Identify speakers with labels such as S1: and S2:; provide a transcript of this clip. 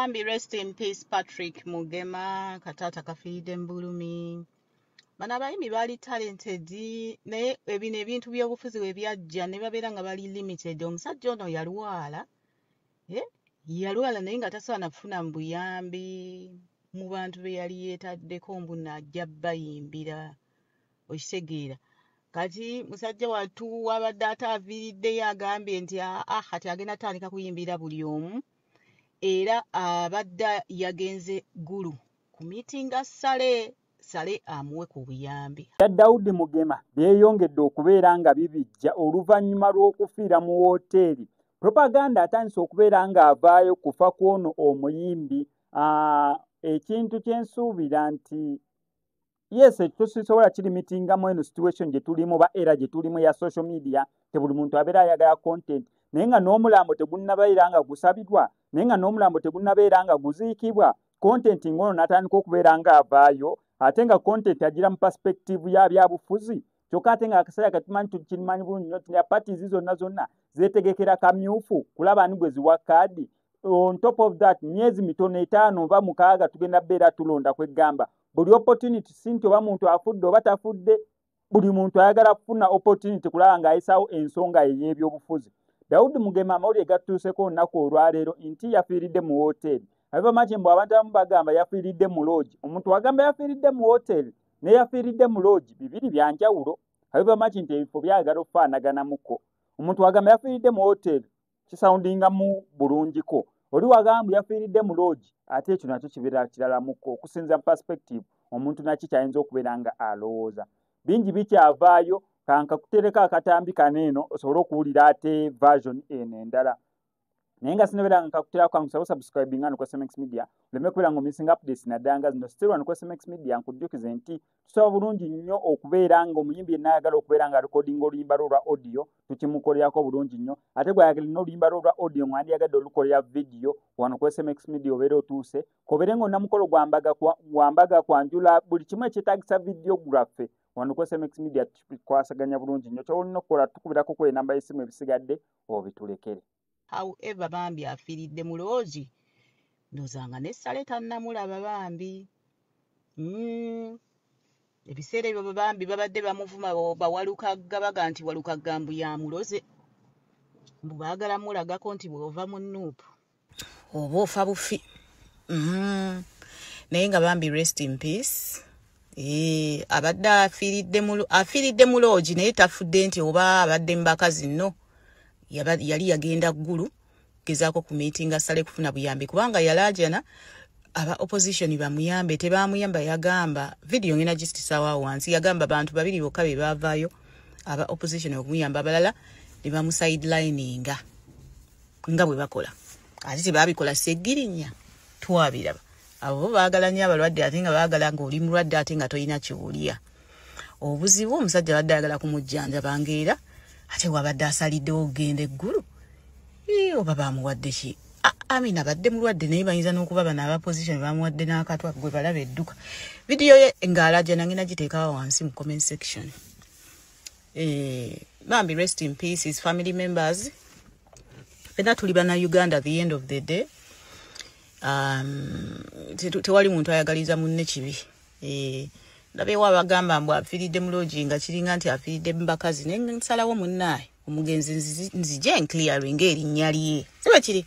S1: Bambi, rest in peace, Patrick Mugema, katata kafiide mbulumi. Bano abayimbi baali talented naye bino ebintu by'obufuzi we byajja ne babeera nga bali limited. Omusajja ono yalwala, yalwala naye nga tasobola kufuna mu buyambi mu bantu be yali yeetaddeko mbu najja bayimbira, okitegeera. Kati musajja wattu wabadde ataaviiriddeyo agambye nti kati agenda atandika kuyimbira buli omu, era abadde yagenze Gulu ku miitinga Sale amuwe ku buyambi.
S2: Daudi Mugema byeyongedde okubeera nga bibijja oluvannyuma lw'okufiira mu wooteeri. Propaganda atandise okubeera nga avaayo kufa kw'ono omuyimbi. Ekintu kyensuubira nti yes, tusisobola kirimitingamu eno situation gye tulimu ba era gye tulimu ya social media, tebuli muntu abeera ayagala content, naye nga n'omulambo tegunnabeera nga gusabibwa, naye nga n'omulambo tegunnabeera nga guziikibwa, content ngono n'atandika okubeera nga avaayo, ate nga content agira mu perspective ya byabufuzi. Kyokka ate nga akaseera katumanyi tukimanyi bulungi nnyo nti parties zonna zeetegekera kamyufu kulaba ani gwe ziwa kaadi. On top of that, myezi mitono 5 oba 6 tugenda beera tulonda kwegamba buli opportunity sinti oba muntu afudde oba tafudde, buli muntu ayagala kufuna opportunity kulaba ng'ayisaawo ensonga ey'ebyobufuzi. Daudi Mugema amawulire gatutuuseko olunaku olwaleero nti yafiiridde mu wooteeri. Abiva makimbo abantu abamu bagamba yafiiridde mu lodge. Omuntu agamba yafiiridde mu wooteeri ne yafiiridde mu lodge bibiri bya njawulo. Abiva maki nti ebifo byagala okufaanaganamuko. Omuntu agamba yafiiridde mu wooteeri kisoundinga mu bulungiko. Oli wagamba yafiiridde mu lodge ate ekyo nakyo kibeera kirala muko okusinza mu perspective omuntu nakyo kyayinza okubeera nga alowooza. Bingi bikyavaayo, kanka kutereka akatambi kaneeno osobole okuwulira ate version eno endala. Naye nga sinabeera nga kakuterako kangu subscribing ano ku SMX Media, oleme kubeera nga missing updates naddala nga zino. Still wano ku SMX Media nkujjukize nti tusaba bulungi nnyo okubeera nga omuyimbi yenna ayagala okubeera nga recording oluyimba lwo olwa audio tukimukolerako bulungi nnyo, ate gwayagala nnyo oluyimba lwo olwa audio mwandiyagadde olukolera video wano ku SMX Media obeera otuuse kobeere ng'onna mukolo gwambaga kwanjula buli kimu ekyetaagisa videography wano ku SMX Media tukwasaganya bulungi nnyo. Kyolina okukola tukubirako ku enamba y'essimu ebisigadde obitulekere.
S1: However, Bambi afiiridde mu loogi, ndozanga ne Sale tannamulaba Bambi. Ebiseera ebyo Bambi babadde bamuvuma bawalukagga baga nti walukagga mbu yamuloze, mbu baagala mulagako nti bw'ova mu Nuupu oba ofa bufi. Naye nga Bambi rest in peace. Abadde afiiridde mu loogi naye tafudde nti oba abadde mu bakazi nno. Yali yagenda Gulu gezaako ku meeting Sale kufuna buyambi kubanga yalaajana aba opposition bamuyambe tebamuyamba. Yagamba video ngena gistisawa wansi, yagamba bantu babiri bokka be baavaayo aba opposition okumuyamba, abalala ne bamu sidelininga nga bwe bakola. Ate tebabikola seggirinya twabiraba. Abo baagala nnyo abalwadde ate nga baagala ng'oli mulwadde ate nga toyina kiwulya. Obuzibu omusajja badde ayagala kumujjanjaba ngaera ate wabadde asaliddewo ogenda Eggulu oba bamuwadde ki? Amina badde mulwadde naye bayinza n'okuba bano aba position bamuwadde n'akatwa gwe balaba edduka. Video ye ng'alaja nangena giteekawo wansi mu comment section. Bambi rest in peace, his family members. Fena tuli bana Uganda at the end of the day. Tewali muntu ayagaliza munne kibi. Ndabewa bagamba mbu afiiridde mu loogi nga kiringa nti afiiridde mu bakazi naye nsalawo munnaye omugenzi nzije clearing erinnya lye siba kiri.